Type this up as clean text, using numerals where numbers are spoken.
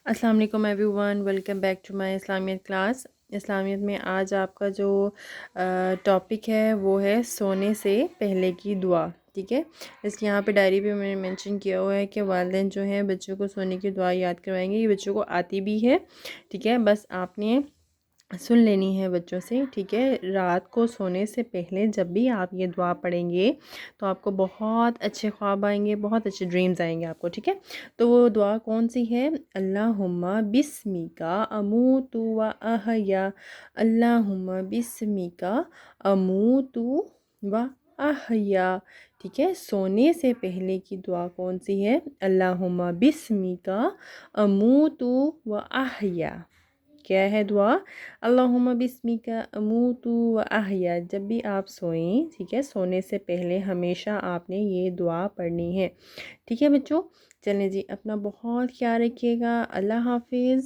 السلام علیکم everyone, welcome back to my Islamiat class. اسلامیت میں آج آپ کا جو ٹاپک ہے وہ ہے سونے سے پہلے کی دعا، ٹھیک ہے۔ اس یہاں پہ ڈائری پہ میں نے مینشن کیا ہوا ہے کہ والدین جو ہیں بچوں کو سونے کی دعا یاد کروائیں گے، یہ بچوں کو آتی بھی ہے، ٹھیک ہے۔ بس آپ نے سن لینی ہے بچوں سے، ٹھیک ہے۔ رات کو سونے سے پہلے جب بھی آپ یہ دعا پڑھیں گے تو آپ کو بہت اچھے خواب آئیں گے، بہت اچھے ڈریمز آئیں گے آپ کو، ٹھیک ہے۔ تو وہ دعا کون سی ہے؟ اللہم بسمک اموت و احیا، اللہم بسمک اموت و احیا، ٹھیک ہے۔ سونے سے پہلے کی دعا کون سی ہے؟ اللہم بسمک اموت و احیا۔ کیا ہے دعا؟ اللہم بسمک اموت و احیا۔ جب بھی آپ سوئیں، ٹھیک ہے، سونے سے پہلے ہمیشہ آپ نے یہ دعا پڑھنی ہے، ٹھیک ہے بچوں۔ چلیں جی، اپنا بہت خیال رکھیے گا۔ اللہ حافظ۔